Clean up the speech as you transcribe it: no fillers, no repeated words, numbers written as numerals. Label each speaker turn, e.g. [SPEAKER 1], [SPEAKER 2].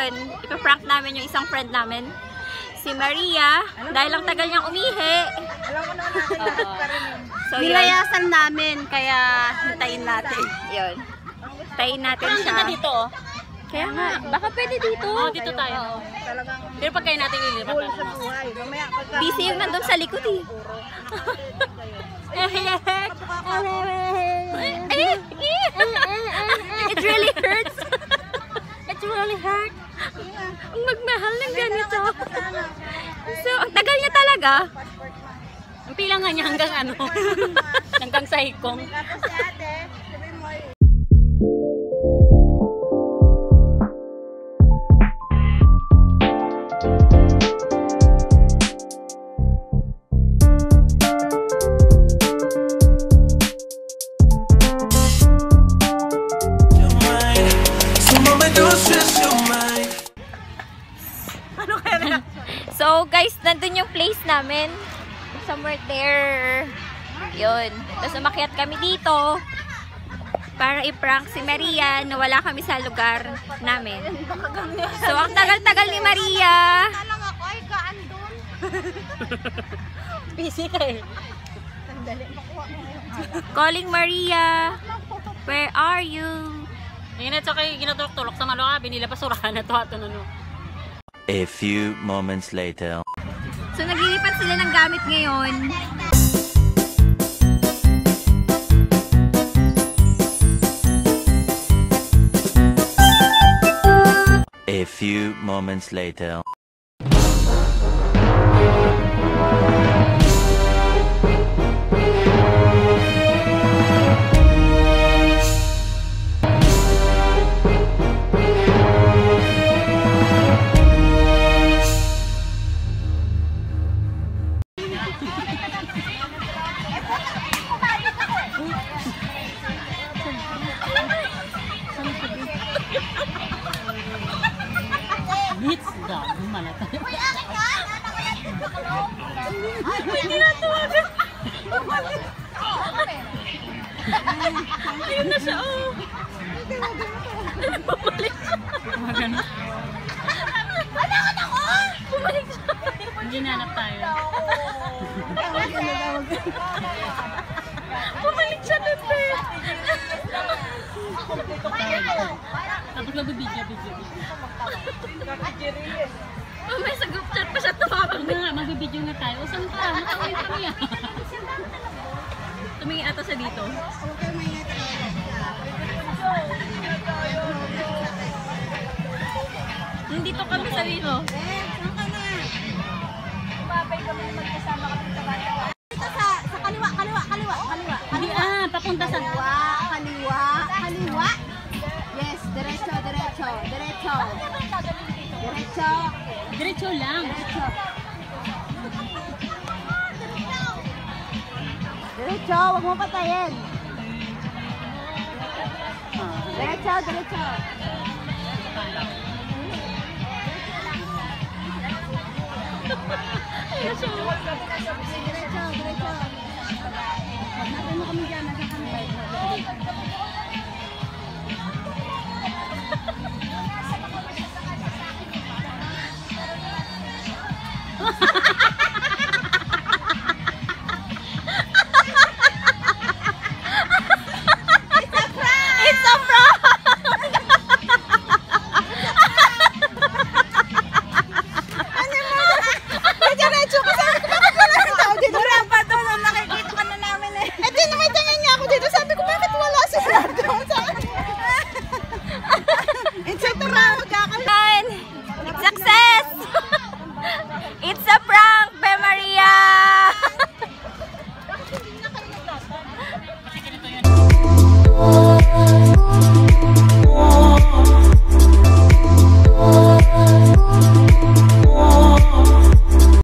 [SPEAKER 1] ngayon, ipaprank namin yung isang friend namin. Si Maria, dahil lang tagal niyang umihi.
[SPEAKER 2] Alam mo naman natin pa rin yun.
[SPEAKER 1] So,
[SPEAKER 3] Nilayasan namin, kaya hintayin natin.
[SPEAKER 1] yun. Tayin natin siya.
[SPEAKER 3] Dito.
[SPEAKER 1] Kaya nga, baka pwede dito.
[SPEAKER 3] Dito tayo.
[SPEAKER 2] Talagang
[SPEAKER 3] Pero pagkain natin lilipat.
[SPEAKER 2] full sa buhay. Mamaya pagka...
[SPEAKER 1] Busy yung nandun sa likod eh. It really hurts.
[SPEAKER 3] It really hurt.
[SPEAKER 1] Ang magmahal ng ganito. So, ang tagal niya talaga.
[SPEAKER 3] Ang pila nga niya hanggang ano? Hanggang sa hikong.
[SPEAKER 2] Tapos si ate, sabihin mo
[SPEAKER 1] So guys, nandun yung place namin. Somewhere there. Yun. Tapos umakyat kami dito para i-prank si Maria na wala kami sa lugar namin. So ang tagal-tagal ni Maria.
[SPEAKER 2] lang ako ay kaandun.
[SPEAKER 3] Busy ka eh.
[SPEAKER 2] Sandali, makuha ko ngayon.
[SPEAKER 1] Calling Maria. Where are you?
[SPEAKER 3] Ayun at saka ginatulok-tulok sa malo ka. Binila pasurahan na to at ano.
[SPEAKER 4] A few moments later.
[SPEAKER 1] So naglilipat sila ng gamit ngayon.
[SPEAKER 4] A few moments later.
[SPEAKER 3] Hits daw. Malata.
[SPEAKER 1] Hindi na tuwagan. Ayun na siya, oh. Bumalik siya. Bumalik siya.
[SPEAKER 3] Hindi nanap tayo.
[SPEAKER 1] Bumalik siya nun, be.
[SPEAKER 3] Tapos nag-video.
[SPEAKER 1] Oh, may sa group chat pa siya tumawag.
[SPEAKER 3] Ano nga, mag-video nga tayo. O, saan ka? Nakawin ka niya.
[SPEAKER 1] Tumingin ata sa dito. Nandito kami sa dito.
[SPEAKER 2] Sa kaliwa.
[SPEAKER 3] Papunta sa...
[SPEAKER 2] Kaliwa. Yes, derecho.
[SPEAKER 3] Diretso lang.
[SPEAKER 2] Derecho, wag mo patayin. Derecho.